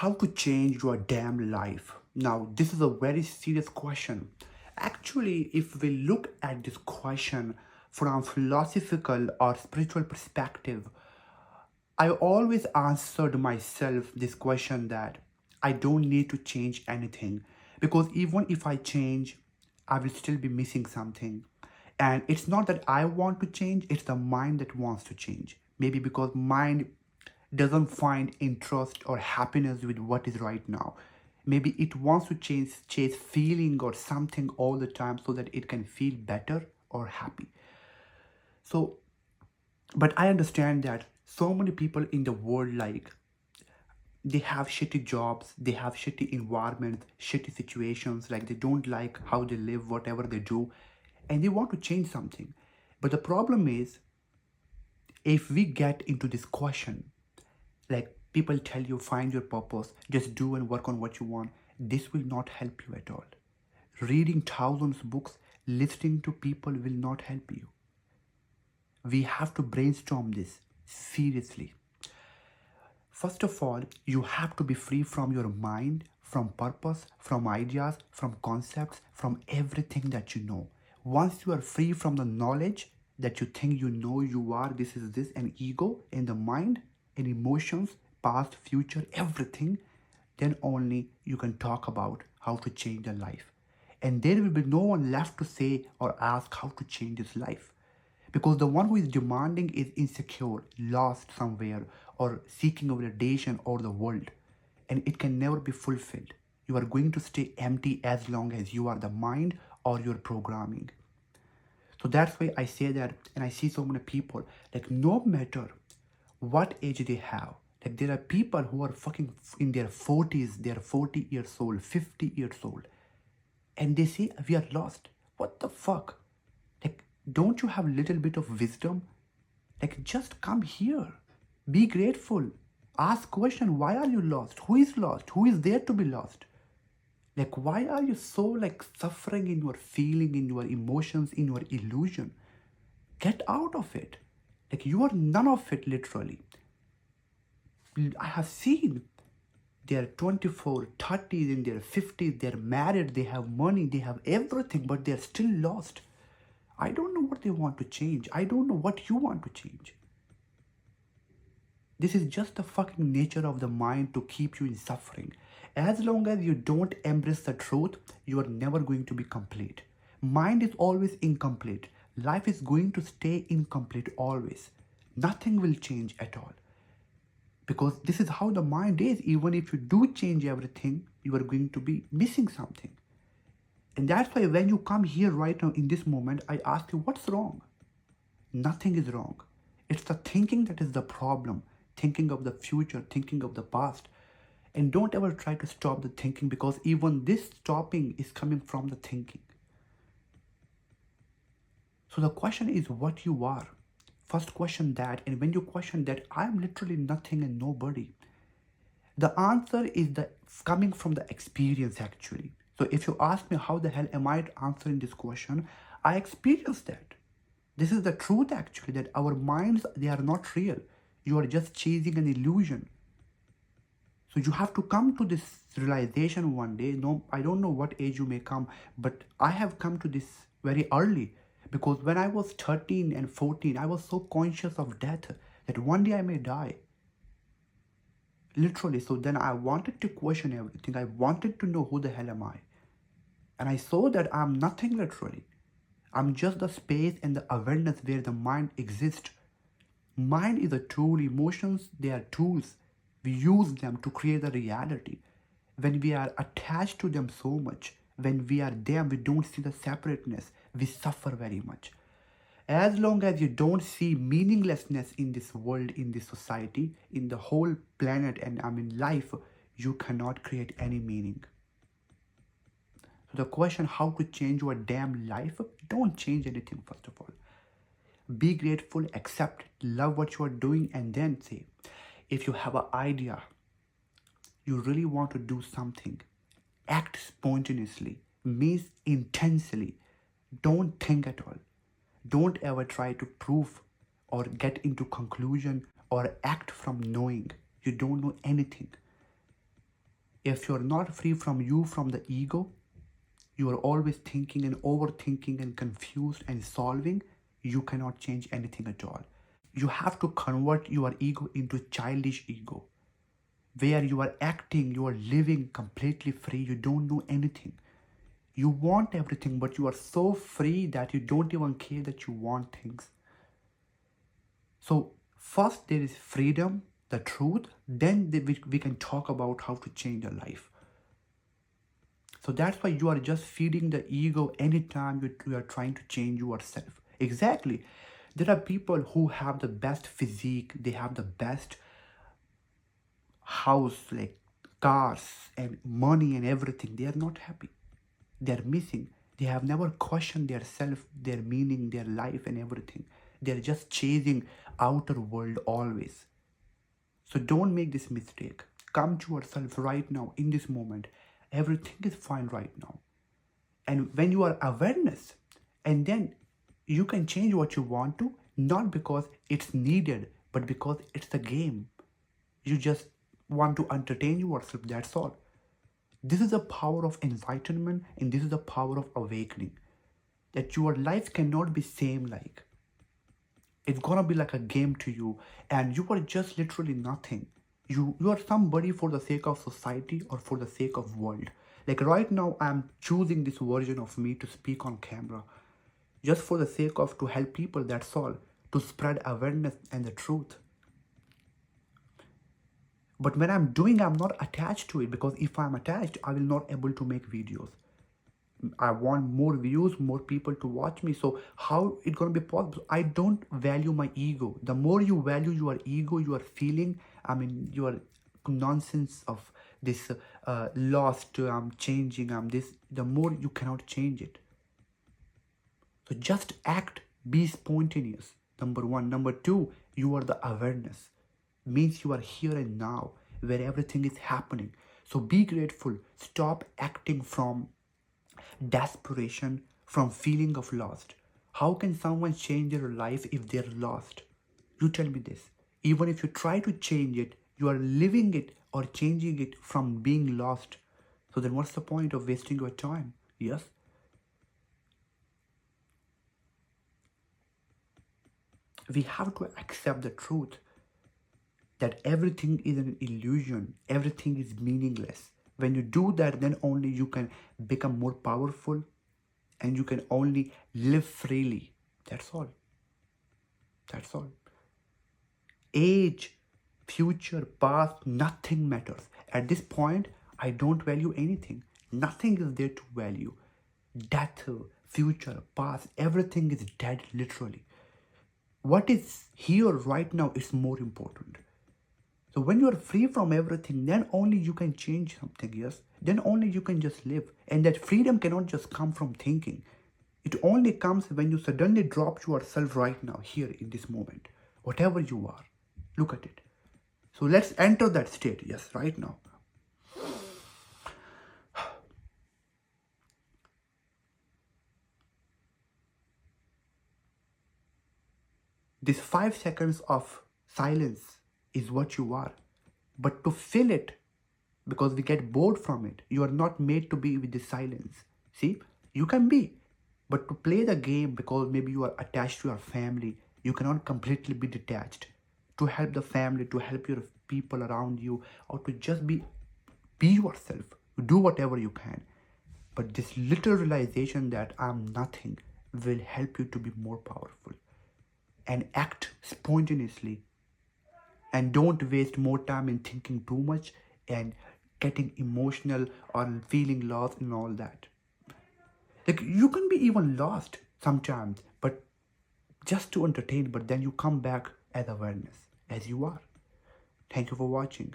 How to change your damn life? Now, this is a very serious question. Actually, if we look at this question from philosophical or spiritual perspective, I always answered myself this question that I don't need to change anything because even if I change, I will still be missing something. And it's not that I want to change, it's the mind that wants to change. Maybe because mind doesn't find interest or happiness with what is right now. Maybe it wants to chase feeling or something all the time so that it can feel better or happy. So, but I understand that so many people in the world, like, they have shitty jobs, they have shitty environments, shitty situations, like they don't like how they live, whatever they do, and they want to change something. But the problem is, if we get into this question, like people tell you find your purpose, just do and work on what you want, this will not help you at all. Reading thousands of books, listening to people will not help you. We have to brainstorm this seriously. First of all, you have to be free from your mind, from purpose, from ideas, from concepts, from everything that you know. Once you are free from the knowledge that you think you know you are, this, and ego, and the mind, and emotions, past, future, everything, then only you can talk about how to change your life. And there will be no one left to say or ask how to change his life. Because the one who is demanding is insecure, lost somewhere, or seeking validation or the world. And it can never be fulfilled. You are going to stay empty as long as you are the mind or your programming. So that's why I say that, and I see so many people, like no matter what age they have, like there are people who are fucking in their 40s, they're 40 years old, 50 years old, and they say we are lost. What the fuck? Like, don't you have a little bit of wisdom? Like, just come here. Be grateful. Ask question, why are you lost? Who is lost? Who is there to be lost? Like, why are you so like suffering in your feeling, in your emotions, in your illusion? Get out of it. Like, you are none of it, literally. I have seen they're 24, 30s, in their 50s, they're married, they have money, they have everything, but they're still lost. I don't know what they want to change. I don't know what you want to change. This is just the fucking nature of the mind to keep you in suffering. As long as you don't embrace the truth, you are never going to be complete. Mind is always incomplete. Life is going to stay incomplete always. Nothing will change at all. Because this is how the mind is. Even if you do change everything, you are going to be missing something. And that's why when you come here right now in this moment, I ask you, what's wrong? Nothing is wrong. It's the thinking that is the problem. Thinking of the future, thinking of the past. And don't ever try to stop the thinking, because even this stopping is coming from the thinking. So the question is what you are. First question that, and when you question that, I am literally nothing and nobody. The answer is coming from the experience actually. So if you ask me how the hell am I answering this question, I experienced that. This is the truth actually, that our minds, they are not real. You are just chasing an illusion. So you have to come to this realization one day. No, I don't know what age you may come, but I have come to this very early, because when I was 13 and 14, I was so conscious of death that one day I may die. Literally. So then I wanted to question everything. I wanted to know who the hell am I? And I saw that I'm nothing literally. I'm just the space and the awareness where the mind exists. Mind is a tool, emotions, they are tools. We use them to create the reality. When we are attached to them so much, when we are them, we don't see the separateness. We suffer very much. As long as you don't see meaninglessness in this world, in this society, in the whole planet, and life, you cannot create any meaning. So the question how to change your damn life, don't change anything first of all. Be grateful, accept, love what you are doing, and then say, if you have an idea, you really want to do something, act spontaneously, means intensely. Don't think at all. Don't ever try to prove or get into conclusion or act from knowing. You don't know anything. If you're not free from you, from the ego, you are always thinking and overthinking and confused and solving, you cannot change anything at all. You have to convert your ego into childish ego, where you are acting, you are living completely free, you don't know anything. You want everything, but you are so free that you don't even care that you want things. So first there is freedom, the truth, then we can talk about how to change your life. So that's why you are just feeding the ego anytime you are trying to change yourself. Exactly. There are people who have the best physique, they have the best house, like cars and money and everything. They are not happy. They are missing. They have never questioned their self, their meaning, their life and everything. They are just chasing outer world always. So don't make this mistake. Come to yourself right now in this moment. Everything is fine right now. And when you are awareness, and then you can change what you want to, not because it's needed, but because it's the game. You just want to entertain yourself, that's all. This is the power of enlightenment, and this is the power of awakening. That your life cannot be same like. It's gonna be like a game to you, and you are just literally nothing. You are somebody for the sake of society or for the sake of world. Like right now, I'm choosing this version of me to speak on camera, just for the sake of to help people. That's all, to spread awareness and the truth. But when I'm doing, I'm not attached to it, because if I'm attached, I will not able to make videos. I want more views, more people to watch me. So how it gonna be possible? I don't value my ego. The more you value your ego, you are feeling, your nonsense of this lost, I'm changing, I'm this, the more you cannot change it. So just act, be spontaneous. Number one. Number two, you are the awareness. Means you are here and now, where everything is happening. So be grateful. Stop acting from desperation, from feeling of lost. How can someone change their life if they're lost? You tell me this. Even if you try to change it, you are living it or changing it from being lost. So then what's the point of wasting your time? Yes? We have to accept the truth that everything is an illusion, everything is meaningless. When you do that, then only you can become more powerful, and you can only live freely. That's all. That's all. Age, future, past, nothing matters. At this point, I don't value anything. Nothing is there to value. Death, future, past, everything is dead literally. What is here right now is more important. So when you are free from everything, then only you can change something, yes? Then only you can just live. And that freedom cannot just come from thinking. It only comes when you suddenly drop yourself right now, here in this moment. Whatever you are, look at it. So let's enter that state, yes, right now. This 5 seconds of silence is what you are. But to fill it, because we get bored from it, you are not made to be with the silence. See, you can be, but to play the game, because maybe you are attached to your family, you cannot completely be detached. To help the family, to help your people around you, or to just be yourself, do whatever you can. But this little realization that I'm nothing will help you to be more powerful and act spontaneously. And don't waste more time in thinking too much and getting emotional or feeling lost and all that. Like, you can be even lost sometimes, but just to entertain, but then you come back as awareness, as you are. Thank you for watching.